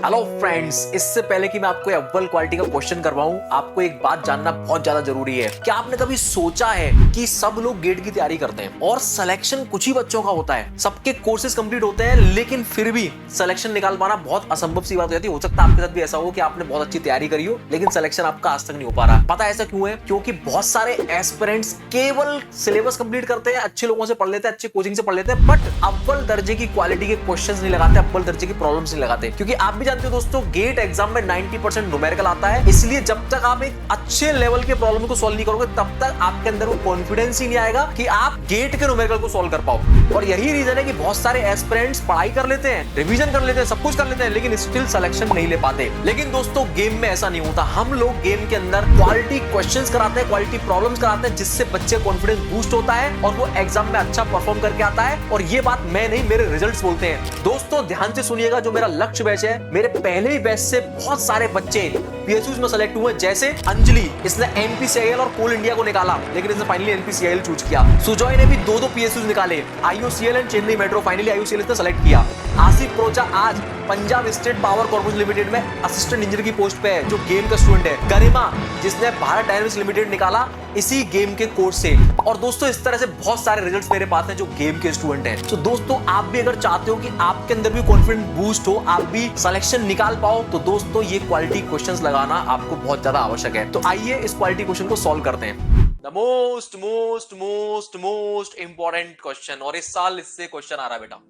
Hello friends, इससे पहले कि मैं आपको अव्वल क्वालिटी का क्वेश्चन करवाऊं, आपको एक बात जानना बहुत ज्यादा जरूरी है। क्या आपने कभी सोचा है कि सब लोग गेट की तैयारी करते हैं और सिलेक्शन कुछ ही बच्चों का होता है। सबके कोर्सेज कंप्लीट होते हैं, लेकिन फिर भी सिलेक्शन निकाल पाना बहुत असंभव सी बात हो जाती है। हो सकता है आपके साथ भी ऐसा हो कि आपने बहुत अच्छी तैयारी करी हो, लेकिन सिलेक्शन आपका आज तक नहीं हो पा रहा। पता है ऐसा क्यों है? क्योंकि बहुत सारे एस्पिरेंट्स केवल सिलेबस कंप्लीट करते हैं, अच्छे लोगों से पढ़ लेते हैं, अच्छे कोचिंग से पढ़ लेते हैं, बट अव्वल दर्जे की क्वालिटी के क्वेश्चंस नहीं लगाते, अव्वल दर्जे की प्रॉब्लम्स नहीं लगाते। क्योंकि आप भी जानते हो दोस्तों, गेट एग्जाम में 90% न्यूमेरिकल आता है। इसलिए जब तक आप एक अच्छे लेवल के प्रॉब्लम को सॉल्व नहीं करोगे, तब तक आपके अंदर वो कॉन्फिडेंस ही नहीं आएगा कि आप गेट के न्यूमेरिकल को सॉल्व कर पाओ। और यही रीजन है कि बहुत सारे एस्पिरेंट्स पढ़ाई कर लेते हैं, रिवीजन कर लेते हैं, सब कुछ कर लेते हैं, लेकिन स्टिल सिलेक्शन नहीं ले पाते। लेकिन दोस्तों, गेम में ऐसा नहीं होता। हम लोग गेम के अंदर क्वालिटी क्वेश्चंस कराते हैं, क्वालिटी प्रॉब्लम्स कराते हैं, जिससे बच्चे कॉन्फिडेंस बूस्ट होता है और वो एग्जाम में अच्छा परफॉर्म करके आता है। और ये बात मैं नहीं, मेरे रिजल्ट्स बोलते हैं। दोस्तों ध्यान से सुनिएगा, जो मेरा लक्ष्य बैच है, मेरे पहले ही बैच से बहुत सारे बच्चे पीएसयूज में सेलेक्ट हुए। जैसे अंजलि, इसने एनपीसीआईएल और कोल इंडिया को निकाला, लेकिन इसने फाइनली एनपीसीआईएल चूज किया। सुजॉय ने भी दो पीएसयूज निकाले, IUCL and Chennai metro, finally IUCL इसने सेलेक्ट किया। आसिफ प्रोचा आज Punjab state power corporation limited में असिस्टेंट इंजीनियर की पोस्ट पे है, जो गेम का स्टूडेंट है। गरिमा, जिसने भारत डायनामिक्स लिमिटेड निकाला इसी गेम के कोर्स से। और दोस्तों, इस तरह से बहुत सारे रिजल्ट्स मेरे पास हैं जो गेम के स्टूडेंट हैं। तो दोस्तों, आप भी अगर चाहते हो कि आपके अंदर भी कॉन्फिडेंस बूस्ट हो, आप भी सिलेक्शन निकाल पाओ, तो दोस्तों ये क्वालिटी क्वेश्चंस लगाना आपको बहुत ज्यादा आवश्यक है। तो आइए इस क्वालिटी क्वेश्चन को सॉल्व करते हैं। The most most most most important question, और इस साल इससे क्वेश्चन आ रहा है बेटा।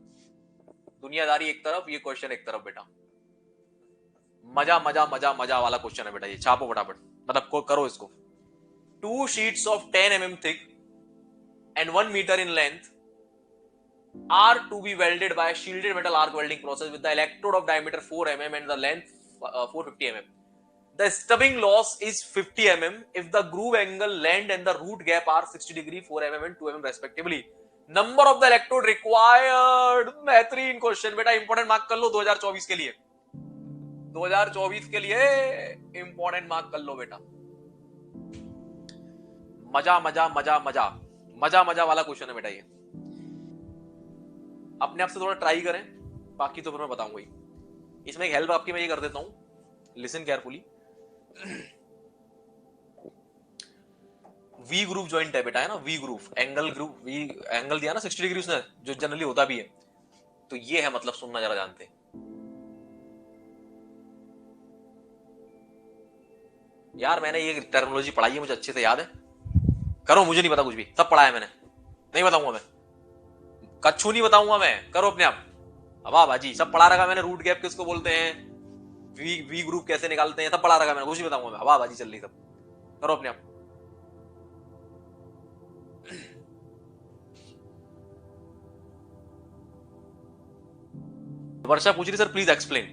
दुनियादारी एक तरफ, ये क्वेश्चन एक तरफ बेटा। मजा मजा मजा मजा वाला क्वेश्चन है बेटा। ये छापो फटाफट, मतलब करो इसको। 2 sheets of 10 mm thick and 1 meter in length are to be welded by a shielded metal arc welding process with the electrode of diameter 4 mm and the length 450 mm. The stubbing loss is 50 mm if the groove angle, land and the root gap are 60 degree, 4 mm and 2 mm respectively. Number of the electrode required. बेहतरीन question बेटा, important mark कर लो 2024 के लिए। 2024 के लिए important mark कर लो बेटा। मजा मजा मजा मजा मजा मजा वाला क्वेश्चन है बेटा। ये अपने आप से थोड़ा ट्राई करें, बाकी तो फिर मैं बताऊंगा ही। इसमें एक हेल्प आपकी मैं ये कर देता हूं, listen carefully. V groove joint है बेटा, है ना, V groove angle, groove V angle दिया ना 60 डिग्री उसने, जो जनरली होता भी है। तो ये है, मतलब सुनना जरा जानते हैं यार। मैंने ये टर्मिनोलॉजी पढ़ाई है, मुझे अच्छे से याद है। करो, मुझे नहीं पता कुछ भी, सब पढ़ा है मैंने। नहीं बताऊंगा मैं, कच्छू नहीं बताऊंगा मैं, करो अपने आप। वाह बाजी, सब पढ़ा रखा मैंने। रूट गैप किसको बोलते हैं, वी ग्रुप कैसे निकालते हैं, सब पढ़ा रखा मैंने, कुछ नहीं बताऊंगा मैं। वाह बाजी चल रही, सब करो अपने आप। वर्षा पूछ रही सर प्लीज एक्सप्लेन।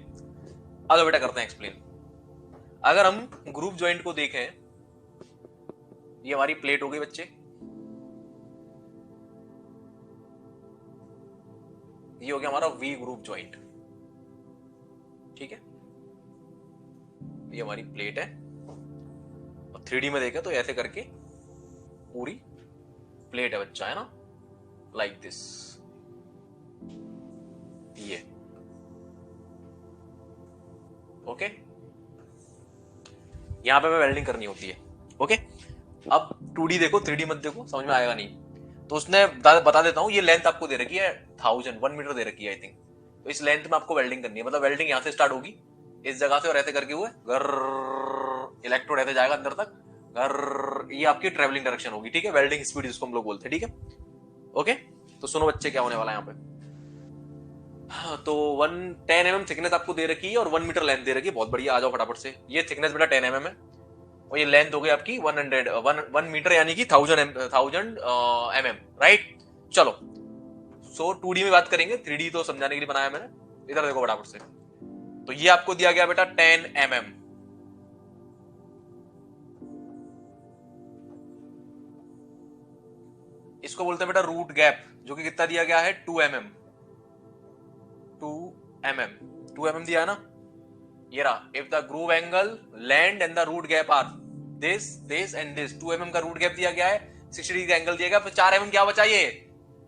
आगे बेटा करते हैं एक्सप्लेन। अगर हम ग्रुप ज्वाइंट को देखें, ये हमारी प्लेट हो गई बच्चे, ये हो गया हमारा वी ग्रुप ज्वाइंट, ठीक है। ये हमारी प्लेट है, और 3D में देखें तो ऐसे करके पूरी प्लेट है बच्चा, है ना, लाइक दिस। ये ओके, यहां पे मैं वेल्डिंग करनी होती है, ओके। अब 2D देखो, 3D मत देखो, समझ में आएगा नहीं। तो उसने बता देता हूं, ये लेंथ आपको दे रखी है 1 मीटर दे रखी है आई थिंक। तो इस लेंथ में आपको वेल्डिंग करनी है, मतलब वेल्डिंग यहां से स्टार्ट होगी इस जगह से, और ऐसे करके हुए घर इलेक्ट्रोड ऐसे जाएगा अंदर तक, घर। ये आपकी ट्रेवलिंग डायरेक्शन होगी, ठीक है। वेल्डिंग स्पीड जिसको हम लोग बोलते हैं, ठीक है, ओके। तो सुनो बच्चे, क्या होने वाला है यहाँ पे। तो 10 mm थिकनेस आपको दे रखी है और 1 मीटर लेंथ दे रखी है। बहुत बढ़िया, आ जाओ फटाफट से। ये थिकनेस बेटा 10 mm है, और ये लेंथ हो गई आपकी 1 मीटर, यानी कि 1000 mm, राइट। चलो, सो 2D में बात करेंगे, 3D तो समझाने के लिए बनाया मैंने। इधर देखो फटाफट से। तो ये आपको दिया गया बेटा 10 mm, इसको बोलते हैं बेटा रूट गैप, जो कि कितना दिया गया है 2 mm। 2 mm दिया है ना, ये रहा। If the groove angle, land and the root gap are this and this, 2 mm का रूट गैप दिया गया है, 60 डिग्री एंगल दिया गया, फिर 4 mm क्या बचा ये,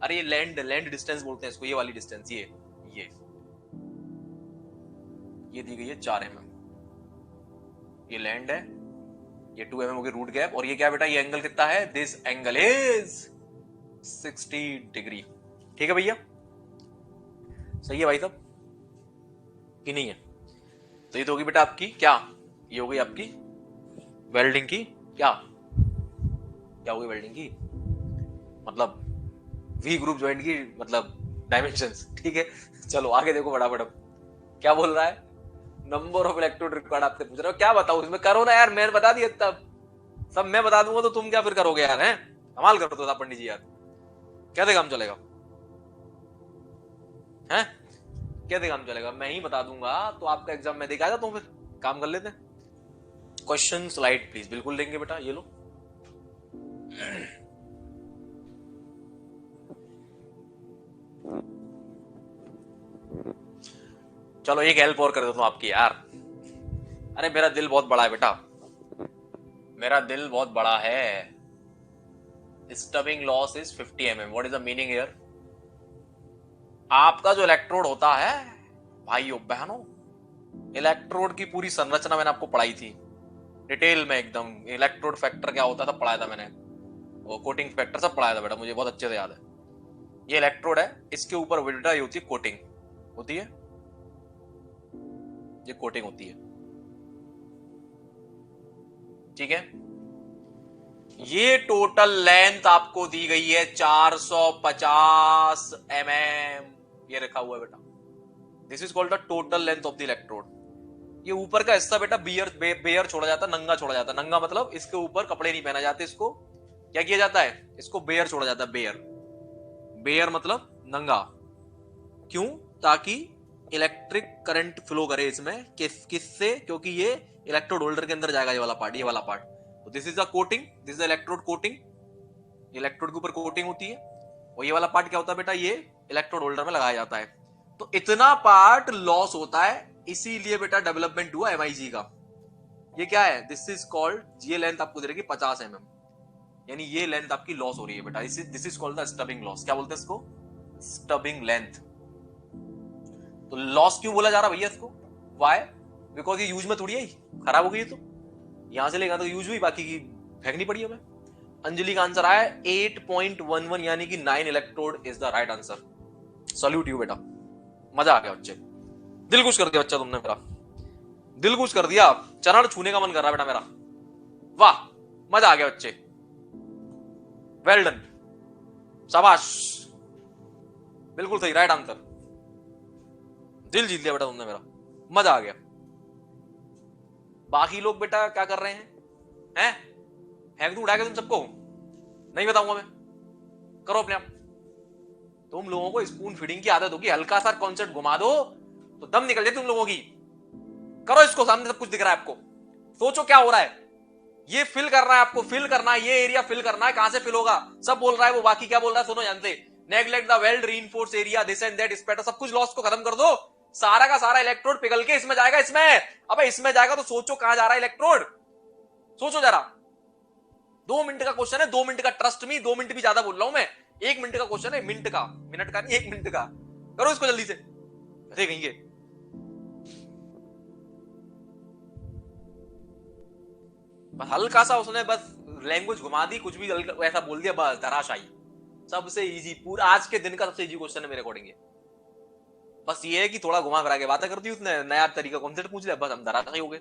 अरे ये लैंड डिस्टेंस बोलते हैं इसको, ये वाली डिस्टेंस, ये ये दी गई है 4 mm, ये लैंड है, ये 2 mm होगी रूट गैप, और ये क्या बेटा, ये एंगल कितना है, दिस एंगल इज 60 डिग्री। ठीक है भैया, सही है भाई साहब कि नहीं है? तो ये तो होगी बेटा आपकी क्या, ये हो गई आपकी वेल्डिंग की क्या होगी वेल्डिंग की, मतलब वी ग्रुप ज्वाइंट की मतलब डायमेंशंस। ठीक है, चलो आगे देखो फटाफट। क्या बोल रहा है, नंबर ऑफ इलेक्ट्रोड रिक्वायर्ड आपसे पूछ रहे हो, क्या बताऊं इसमें, करो ना यार, मैंने बता दिया तब, सब मैं बता दूंगा तो तुम क्या फिर करोगे यार, हैं कमाल करते हो पंडित जी यार, कैसे काम चलेगा, हैं कैसे काम चलेगा, मैं ही बता दूंगा तो आपका एग्जाम में देखा जाता हूं, फिर काम कर लेते हैं। क्वेश्चन स्लाइड प्लीज, बिल्कुल देंगे बेटा, ये लो। चलो एक हेल्प और कर देता हूं आपकी यार, अरे मेरा दिल बहुत बड़ा है बेटा, मेरा दिल बहुत बड़ा है। Stubbing loss is 50 mm, what is the meaning here, आपका जो इलेक्ट्रोड होता है भाइयों बहनों, इलेक्ट्रोड की पूरी संरचना मैंने आपको पढ़ाई थी डिटेल में एकदम, इलेक्ट्रोड फैक्टर क्या होता था पढ़ाया था मैंने, वो कोटिंग फैक्टर सब पढ़ाया था बेटा, मुझे बहुत अच्छे से याद है। ये इलेक्ट्रोड है, इसके ऊपर बेटा ये होती है कोटिंग, होती है ये कोटिंग होती है, ठीक है। ये टोटल लेंथ आपको दी गई है 450 mm, ये रखा हुआ है बेटा, this is called the total length of the electrode. ये ऊपर का हिस्सा बेटा बेयर छोड़ा जाता, नंगा छोड़ा जाता, नंगा मतलब इसके ऊपर कपड़े नहीं पहना जाते, इसको क्या किया जाता है, इसको बेयर छोड़ा जाता है, बेयर मतलब नंगा, क्यों, ताकि इलेक्ट्रिक करंट फ्लो करे इसमें, किससे, क्योंकि ये इलेक्ट्रोड होल्डर के अंदर जाएगा, ये वाला पार्ट, तो this is the coating, this is the electrode coating, electrode के ऊपर कोटिंग होती है, और ये वाला पार्ट क्या होता है बेटा, ये इलेक्ट्रोड होल्डर में लगाया जाता है। तो इतना पार्ट लॉस होता है, इसीलिए बेटा डेवलपमेंट हुआ एमआईजी का। ये क्या है, दिस इज कॉल्ड, ये लेंथ आपको दे रही 50 mm, यानी ये लेंथ आपकी लॉस हो रही है बेटा, this is called the stubbing loss. क्या बोलते हैं इसको, स्टबिंग लेंथ। तो लॉस क्यों बोला जा रहा भैया इसको, वाई, बिकॉज ये यूज में थोड़ी आई, खराब हो गई, तो यहां से लेगा तो यूज हुई, बाकी की फेंकनी पड़ी हमें। अंजलि का आंसर आया 8.11, यानी कि 9 electrode is the right answer. Salute you बेटा, मजा आ गया बच्चे, दिल खुश कर दिया बच्चा तुमने, मेरा दिल खुश कर दिया, चरण छूने का मन कर रहा बेटा मेरा, वाह मजा आ गया बच्चे, वेल डन, शाबाश, बिल्कुल सही, राइट आंसर, दिल जीत लिया बेटा तुमने मेरा, मजा आ गया। बाकी लोग बेटा क्या कर रहे हैं फेंक दूं उड़ा के तुम सबको, नहीं बताऊंगा मैं, करो अपने आप। तुम लोगों को स्पून फीडिंग की आदत होगी, हल्का सा कॉन्सेप्ट घुमा दो तो दम निकल जाए तुम लोगों की। करो इसको, सामने सब कुछ दिख रहा है आपको, सोचो क्या हो रहा है, ये फिल करना है आपको, फिल करना है, ये एरिया फिल करना है, कहां से फिल होगा सब बोल रहा है वो, बाकी क्या बोल रहा है सुनो जानते, neglect the weld reinforce area, this and that spatter, सब कुछ लॉस को खत्म कर दो, सारा का सारा इलेक्ट्रोड पिघल के इसमें जाएगा, इसमें, अबे इसमें जाएगा तो सोचो कहां जा रहा है इलेक्ट्रोड, सोचो जरा। 2 मिनट का क्वेश्चन है, 2 मिनट का, ट्रस्ट मी 2 मिनट भी ज्यादा बोल रहा हूं मैं, 1 मिनट का क्वेश्चन है, मिनट का नहीं, 1 मिनट का, करो इसको जल्दी से, ऐसे कहेंगे बस हल्का सा उसने बस लैंग्वेज घुमा दी, कुछ भी ऐसा बोल दिया, बस धराशायी। सबसे इजी, पूरा आज के दिन का सबसे इजी क्वेश्चन है मेरे अकॉर्डिंग, बस ये है कि थोड़ा घुमा फिरा के बातें कर दी उसने, नया तरीका कॉन्सेप्ट पूछ लिया, बस हम धराशायी हो गए।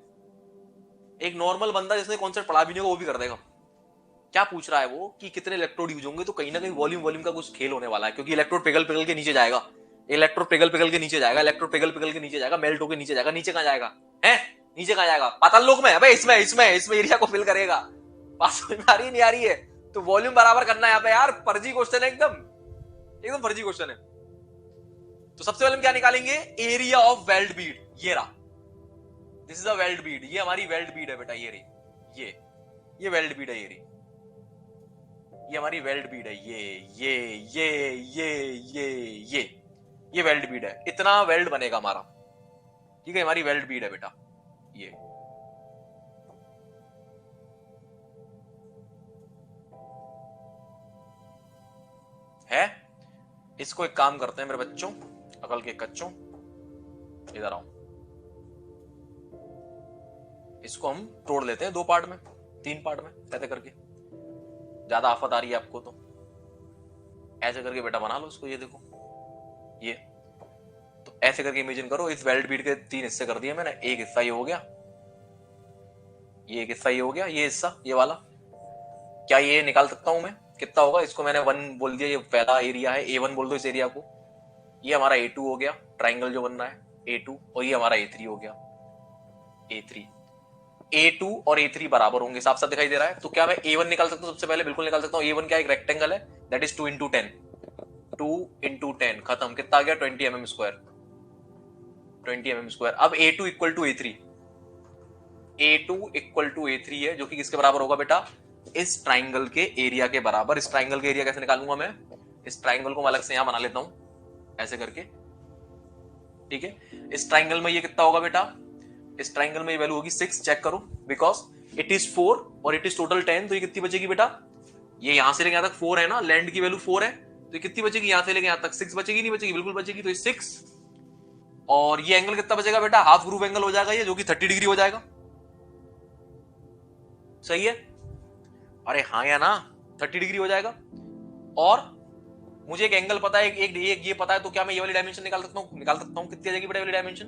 एक नॉर्मल बंदा जिसने कॉन्सेप्ट पढ़ा भी नहीं होगा वो भी कर देगा। क्या पूछ रहा है वो कि कितने इलेक्ट्रोड यूज होंगे, तो कहीं ना कहीं वॉल्यूम का कुछ खेल होने वाला है, क्योंकि इलेक्ट्रोड पिघल पिघल के नीचे जाएगा, इलेक्ट्रोड पिघल पिघल के नीचे जाएगा, इलेक्ट्रोड पिघल पिघल के नीचे जाएगा, मेल्ट होकर नीचे जाएगा, नीचे कहां जाएगा है, नीचे कहां जाएगा, पाताल लोक में, अबे इसमें एरिया को फिल करेगा। बात समझ में आ रही नहीं आ रही है, तो वॉल्यूम बराबर करना है यहाँ पे यार, फर्जी क्वेश्चन है एकदम फर्जी क्वेश्चन है। तो सबसे पहले हम क्या निकालेंगे, एरिया ऑफ वेल्ड बीड, ये रहा, this is a weld Beed, ये हमारी वेल्ड बीड है बेटा, ये रही, ये वेल्ड बीड है, ये हमारी वेल्ड बीड है, ये वेल्ड बीड है, इतना वेल्ड बनेगा हमारा, ठीक है, हमारी वेल्ड बीड है बेटा, ये है। इसको एक काम करते हैं मेरे बच्चों, अकल के कच्चों, इधर आओ, इसको हम तोड़ लेते हैं 2 पार्ट में, 3 पार्ट में, ऐसे करके। ज्यादा आफत आ रही है आपको तो ऐसे करके बेटा बना लो इसको। ये देखो, ये तो ऐसे करके इमेजिन करो, इस वेल्ड बीट के 3 हिस्से कर दिए मैंने। एक हिस्सा ये हो गया, ये एक हिस्सा ये हो गया, ये हिस्सा ये वाला। क्या ये निकाल सकता हूं मैं? कितना होगा? इसको मैंने 1 बोल दिया, ये पहला एरिया है, A1 बोल दो इस एरिया को। ये हमारा A2 हो गया, ट्राइंगल जो बन रहा है A2, और ये हमारा A3 हो गया, A3। A2 और A3 बराबर होंगे, साफ साफ दिखाई दे रहा है। तो क्या मैं A1 निकाल सकता हूँ? सबसे पहले बिल्कुल निकाल सकता हूँ। A1 क्या एक रेक्टेंगल है, दैट इज 2 इंटू 10, 2 इंटू 10, खत्म। कितना आ गया? 20 mm स्क्वायर, 20 mm स्क्वायर। अब A2 equal to A3, A2 equal to A3 है, जो कि किसके बराबर होगा बेटा? इस ट्राइंगल के एरिया के बराबर। इस ट्राइंगल के एरिया कैसे निकालूंगा मैं? इस ट्राइंगल को मैं अलग से यहां बना लेता हूं ऐसे करके, ठीक है। इस ट्राइंगल में ये कितना होगा बेटा? इस ट्राइंगल में ये वैल्यू होगी 6, चेक करो, बिकॉज इट इज 4 और इट इज टोटल 10। तो ये कितनी बचेगी बेटा? ये यहां से लेके यहां तक 4 है ना, लैंड की वैल्यू 4 है, तो ये कितनी बचेगी? यहां से लेके यहां तक 6 बचेगी, नहीं बचेगी? बिल्कुल बचेगी। तो ये 6, और ये एंगल कितना बचेगा बेटा? हाफ ग्रूव एंगल हो जाएगा ये, जो कि 30 डिग्री हो जाएगा। सही है? अरे हाँ या ना, 30 डिग्री हो जाएगा। और मुझे एक एंगल पता है, एक ये पता है, तो क्या मैं ये वाली डायमेंशन निकाल सकता हूं? निकाल सकता हूं। कितनी आ जाएगी बेटा वाली डायमेंशन?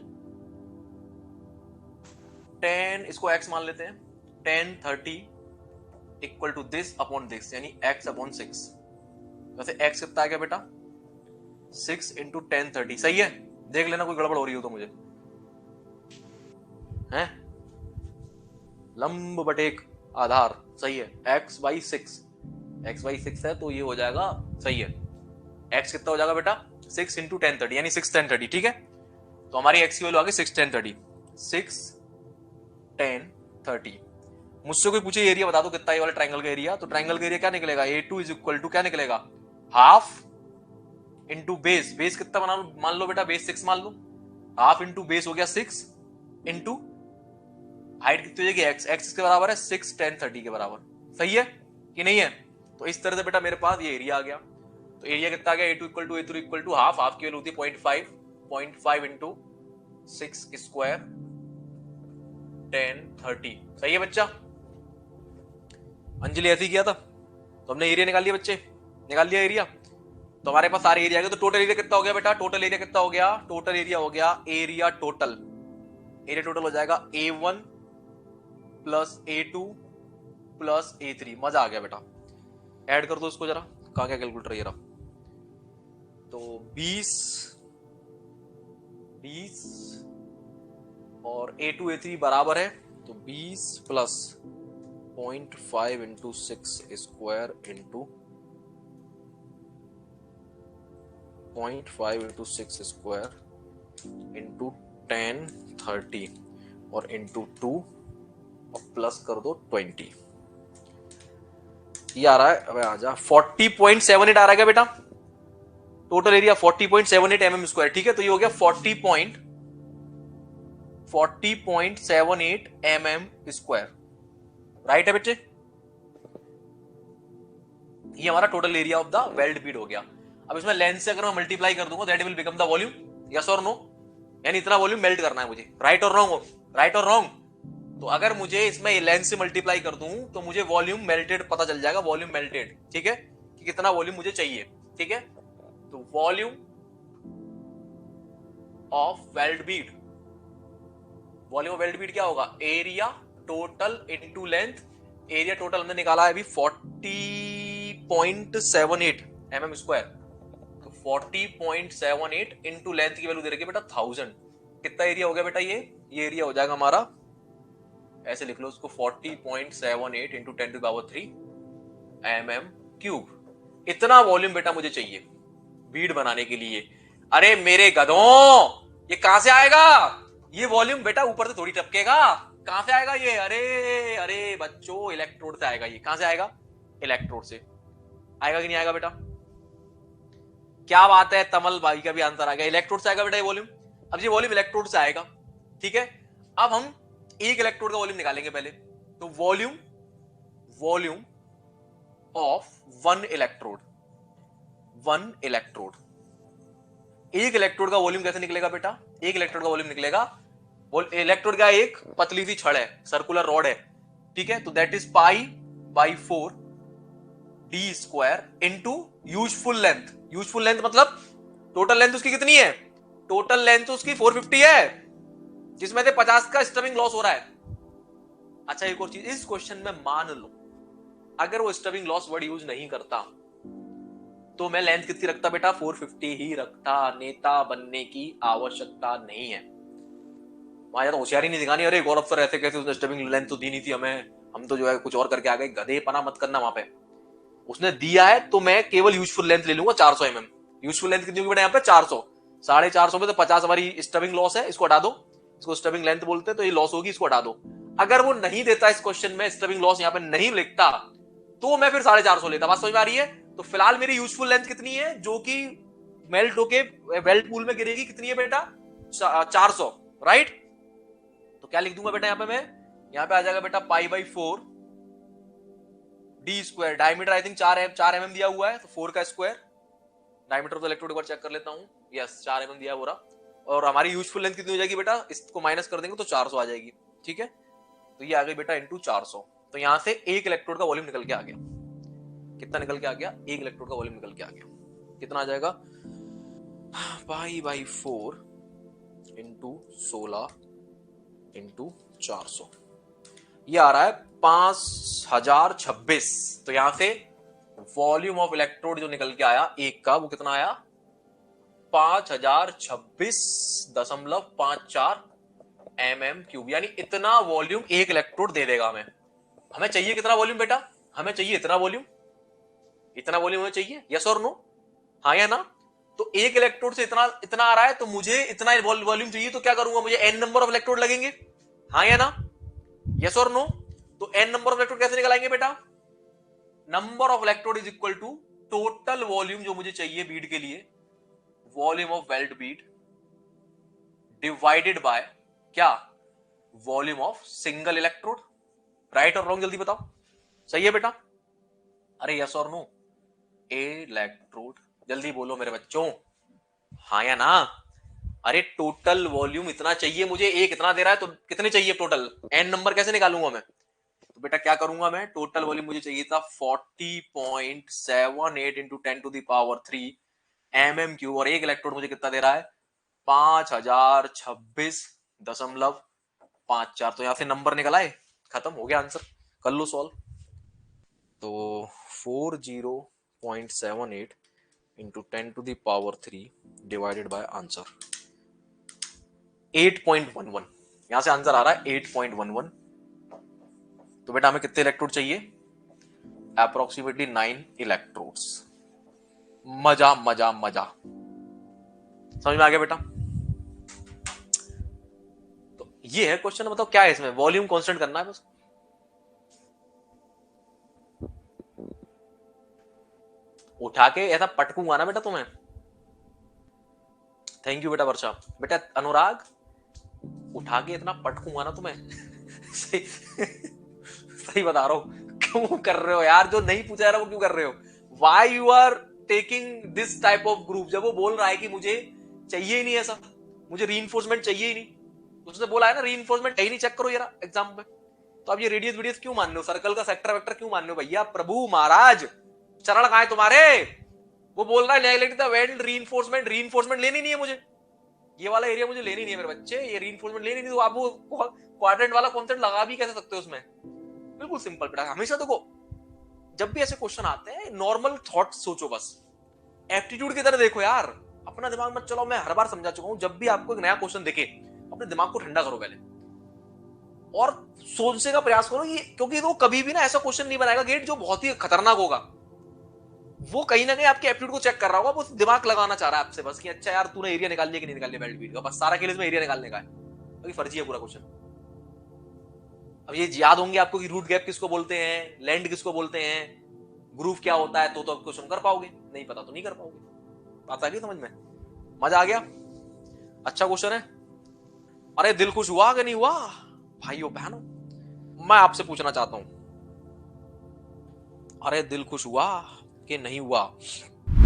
10, इसको x मान लेते हैं, 10 30 equal to this upon this, यानी x अपॉन 6। वैसे x कितना आ गया बेटा? 6 इंटू 10 30। सही है? देख लेना कोई गड़बड़ हो रही हो तो मुझे, हैं? लंब बटेक आधार, सही है। x बाई 6, x बाई 6 है, तो ये हो जाएगा, सही है। x कितना हो जाएगा बेटा? 6 इंटू 10 30, यानी 6 10 30, ठीक है। तो हमारी x की वैल्यू आ गई 6 10 30, 6 10 30। मुझसे कोई पूछे एरिया बता दो कितना ये वाला ट्राइंगल का एरिया, तो ट्राइंगल का एरिया क्या निकलेगा? A2 इज इक्वल टू क्या निकलेगा? Half into base. बेस कितना मान लो बेटा? बेस 6 मान लो। हाफ इंटू बेस हो गया 6, इंटू हाइट कितनी हो जाएगी? x। x किसके बराबर है? 6 10 30 के बराबर। सही है कि नहीं है? तो इस तरह से बेटा मेरे पास ये एरिया आ गया। तो एरिया कितना आ गया? A2 equal to A3 equal to half. Half की वैल्यू होती है 0.5 इंटू 6 स्क्वायर 10 30। सही है बच्चा? अंजलि ऐसे ही किया था, तो हमने एरिया निकाल लिया बच्चे, निकाल लिया एरिया। तो हमारे पास सारे एरिया आ गए। तो टोटल एरिया कितना हो गया बेटा? टोटल एरिया कितना हो गया? टोटल एरिया हो गया, एरिया टोटल, एरिया टोटल हो जाएगा A1 plus A2 plus A3। मजा आ गया बेटा। ऐड कर दो इसको जरा, कहां क्या कैलकुलेटर ये रहा। तो 20 और A2 A3 बराबर है, तो 20 plus 0.5 into 6 square into 0.5 into 6 square into 10 30 और इंटू 2 और प्लस कर दो 20। ये आ रहा है, अबे आजा, 40.78 आ रहा है क्या बेटा? टोटल एरिया 40.78 mm स्क्वायर, ठीक है। तो ये हो गया 40.78 mm स्क्वायर, राइट है बच्चे? ये हमारा total area of the weld Beed हो गया। अब इसमें लेंथ से अगर मैं मल्टीप्लाई कर दूंगा, that will become the volume, yes और नो? यानी इतना वॉल्यूम मेल्ट करना है मुझे, राइट और रॉन्ग? राइट और रॉन्ग? तो अगर मुझे इसमें लेंथ से मल्टीप्लाई कर दूं तो मुझे वॉल्यूम मेल्टेड पता चल जाएगा, वॉल्यूम मेल्टेड, ठीक है, कि कितना वॉल्यूम मुझे चाहिए, ठीक है। तो volume of weld Beed, volume of weld Beed क्या होगा? Area total into length. Area total हमने निकाला है अभी 40.78 mm स्क्वायर, तो 40.78 इंटू लेंथ की वैल्यू दे रखी है बेटा 1000। कितना एरिया हो गया बेटा? ये एरिया हो जाएगा हमारा, ऐसे लिख लो उसको, 40.78 into 10 to the power 3 mm cube. इतना वॉल्यूम बेटा मुझे चाहिए बीड बनाने के लिए। अरे मेरे गधों, ये कहां से आएगा ये वॉल्यूम बेटा? ऊपर से थोड़ी टपकेगा, कहां से आएगा ये? अरे अरे बच्चों, इलेक्ट्रोड से आएगा ये। कहां से आएगा? इलेक्ट्रोड से आएगा कि नहीं आएगा बेटा? क्या बात है, तमल भाई का भी आंसर आ गया, इलेक्ट्रोड से आएगा बेटा ये वॉल्यूम। अब ये वॉल्यूम इलेक्ट्रोड से आएगा, ठीक है। अब हम एक इलेक्ट्रोड का वॉल्यूम निकालेंगे पहले। तो वॉल्यूम ऑफ वन इलेक्ट्रोड, एक इलेक्ट्रोड का वॉल्यूम कैसे निकलेगा बेटा? एक इलेक्ट्रोड का वॉल्यूम निकलेगा बोल इलेक्ट्रोड का एक पतली सी छड़ है, सर्कुलर रॉड है, ठीक है, तो that is pi by 4 D square into useful length. Useful length मतलब टोटल लेंथ उसकी कितनी है? टोटल लेंथ उसकी 450 है, जिसमें से 50 का स्टबिंग लॉस हो रहा है। अच्छा एक और चीज, इस क्वेश्चन में मान लो अगर वो स्टबिंग लॉस वर्ड यूज नहीं करता तो मैं लेंथ कितनी रखता बेटा? 450 ही रखता, नेता बनने की आवश्यकता नहीं है। वहां ज्यादा होशियारी नहीं दिखानी, अरे गौरव सर ऐसे कैसे, उसने स्टबिंग लेंथ तो दी नहीं थी हमें, हम तो जो है कुछ और करके आ गए। गधे पना मत करना, वहां पे उसने दिया है तो मैं केवल यूजफुल लेंथ ले लूंगा 400 mm। यूजफुल लेंथ कितनी होगी बेटा यहाँ पे? 400। 450 में तो 50 हमारी स्टबिंग लॉस है, इसको हटा दो, इसको स्टबिंग लेंथ बोलते हैं, तो ये लॉस होगी, इसको हटा दो। अगर वो नहीं देता इस क्वेश्चन में, स्टबिंग लॉस यहाँ पे नहीं लिखता, तो मैं फिर 450 लेता। बात समझ में आ रही है? तो फिलहाल मेरी यूजफुल लेंथ कितनी है जो कि मेल्ट होके वेल्ट पूल में गिरेगी, कितनी है बेटा? 400, राइट। तो क्या लिख दूंगा बेटा यहाँ पे मैं? यहाँ पे आ जाएगा बेटा pi by 4 D square. Diameter I think 4 mm दिया हुआ है, तो 4 का square. Diameter of the electrode एक बार चेक कर लेता हूँ, यस 4 mm दिया हो रहा। और हमारी यूजफुल लेंथ कितनी हो जाएगी बेटा? इसको माइनस कर देंगे तो 400 आ जाएगी, ठीक है। तो ये आ गई बेटा इंटू 400। तो यहां से एक इलेक्ट्रोड का वॉल्यूम निकल के आ गया। कितना निकल के आ गया? एक इलेक्ट्रोड का वॉल्यूम निकल के आ गया। कितना आ जाएगा? पाई बाई 4 इंटू 16 इंटू 400, ये आ रहा है 5026। तो यहां से वॉल्यूम ऑफ इलेक्ट्रोड जो निकल के आया एक का, वो कितना आया? 5026.54 mm³। यानी इतना वॉल्यूम एक इलेक्ट्रोड दे देगा हमें। हमें चाहिए कितना वॉल्यूम बेटा? हमें चाहिए इतना वॉल्यूम। इतना वॉल्यूम हमें चाहिए, यस और नो? हाँ या ना? तो एक इलेक्ट्रोड से इतना इतना आ रहा है, तो मुझे इतना वॉल्यूम चाहिए, तो क्या करूंगा? मुझे n नंबर ऑफ इलेक्ट्रोड लगेंगे, हाँ या ना? यस और नो? तो n नंबर ऑफ इलेक्ट्रोड कैसे निकलाएंगे बेटा? Number of electrode is equal to total volume जो मुझे चाहिए बीड के लिए, volume of weld bead divided by क्या? Volume of single electrode. Right और रॉन्ग जल्दी बताओ, सही है बेटा? अरे यस और नो? इलेक्ट्रोड, जल्दी बोलो मेरे बच्चों, हाँ या ना? अरे टोटल वॉल्यूम इतना चाहिए मुझे, एक इतना दे रहा है, तो कितने चाहिए टोटल? n नंबर कैसे निकालूंगा मैं? तो बेटा क्या करूंगा मैं? टोटल वॉल्यूम मुझे चाहिए था 40.78 इंटू 10⁻³ mm³, और एक इलेक्ट्रोड मुझे कितना दे रहा है? 5026.54। तो यहां से नंबर निकल आए, खत्म हो गया आंसर, कर लो सॉल्व। तो 40.78 इंटू 10⁻³ डिवाइडेड बाय आंसर 8.11। यहां से आंसर आ रहा है 8.11। तो बेटा हमें कितने इलेक्ट्रोड चाहिए? Approximately 9 electrodes. मजा मजा मजा, समझ में आ गया बेटा? तो ये है क्वेश्चन, बताओ क्या है इसमें? वॉल्यूम कांस्टेंट करना है बस। उठा के ऐसा पटकूंगा ना बेटा तुम्हें। थैंक यू बेटा वर्षा। बेटा अनुराग, उठा के इतना पटकूंगा ना तुम्हें। सही सही बता रहा हूं। क्यों कर रहे हो यार? जो नहीं पूछा जा रहा वो क्यों कर रहे हो? Why you are taking this type of group? जब वो बोल रहा है कि मुझे चाहिए ही नहीं ऐसा, मुझे रीइंफोर्समेंट चाहिए ही नहीं, उसने बोला है ना रीइंफोर्समेंट है ही नहीं, चेक करो यार एग्जाम में। तो आप ये रेडियस वीडियस क्यों मान रहे हो? सर्कल का सेक्टर वेक्टर क्यों मान रहे हो भैया? प्रभु महाराज चरण कहां है तुम्हारे? वो बोल रहा है neglect the weld reinforcement. Reinforcement लेनी नहीं है मुझे, ये वाला एरिया मुझे लेनी नहीं है मेरे बच्चे, ये रीइंफोर्समेंट लेनी नहीं। तो आप वो क्वाड्रेंट वाला कॉन्सेप्ट लगा भी कैसे सकते हो उसमें? बिल्कुल सिंपल बेटा। हमेशा देखो जब भी ऐसे क्वेश्चन आते हैं नॉर्मल थॉट सोचो, बस एप्टीट्यूड की तरह देखो यार, अपना दिमाग मत चलाओ। मैं हर बार समझा चुका हूं, जब भी आपको एक नया क्वेश्चन दिखे अपने दिमाग को ठंडा करो पहले और सोचने का प्रयास करो, ये क्योंकि वो कभी भी ना ऐसा क्वेश्चन नहीं बनाएगा गेट जो बहुत ही खतरनाक होगा। वो कहीं ना कहीं आपके एप्टीट्यूड को चेक कर रहा होगा, वो दिमाग लगाना चाह रहा है आपसे बस कि अच्छा यार तूने एरिया निकाल लिया कि नहीं निकाल लिया बेल्ट बीट का, बस सारा खेल इसमें एरिया निकालने का है। अभी फर्जी है पूरा क्वेश्चन। अब ये याद होंगे आपको कि रूट गैप किसको बोलते हैं, लैंड किसको बोलते हैं, ग्रूव क्या होता है, तो आप क्वेश्चन कर पाओगे, नहीं पता तो नहीं कर पाओगे। बात आ गई समझ में? मजा आ गया? अच्छा क्वेश्चन है। अरे दिल खुश हुआ कि नहीं हुआ भाइयों बहनों? मैं आपसे पूछना चाहता हूं, अरे दिल खुश हुआ कि नहीं हुआ?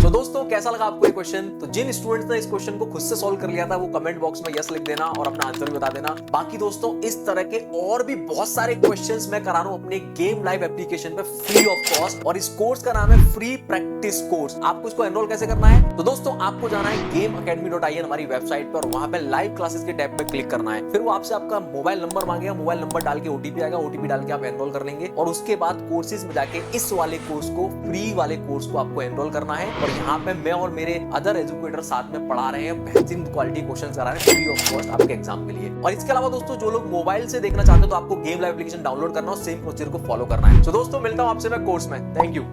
तो दोस्तों कैसा लगा आपको ये क्वेश्चन? तो जिन स्टूडेंट्स ने इस क्वेश्चन को खुद से सॉल्व कर लिया था वो कमेंट बॉक्स में यस लिख देना और अपना आंसर भी बता देना। बाकी दोस्तों इस तरह के और भी बहुत सारे क्वेश्चंस मैं करा रहा हूं अपने गेम लाइव एप्लीकेशन पे फ्री ऑफ कॉस्ट, और इस कोर्स का नाम है फ्री प्रैक्टिस कोर्स। आपको इसको एनरोल कैसे करना है? तो दोस्तों आपको जाना है gameacademy.in हमारी वेबसाइट पर, और वहां पे लाइव क्लासेस के टैब पे क्लिक करना है। फिर वो आपसे आपका मोबाइल नंबर मांगेगा, मोबाइल नंबर डाल के ओटीपी आएगा, ओटीपी डाल के आप एनरोल कर लेंगे, और उसके बाद कोर्सेज में जाके इस वाले कोर्स को, फ्री वाले कोर्स को आपको एनरोल करना है। और यहाँ पे मैं और मेरे अदर एजुकेटर साथ में पढ़ा रहे हैं, बेहतरीन क्वालिटी क्वेश्चन करा रहे हैं फ्री ऑफ कॉस्ट आपके एग्जाम के लिए। और इसके अलावा दोस्तों जो लोग मोबाइल से देखना चाहते हो तो आपको गेम लाइव एप्लीकेशन डाउनलोड करना और सेम प्रोसीजर को फॉलो करना है। तो दोस्तों मिलता हूं आपसे मैं कोर्स में। Thank you.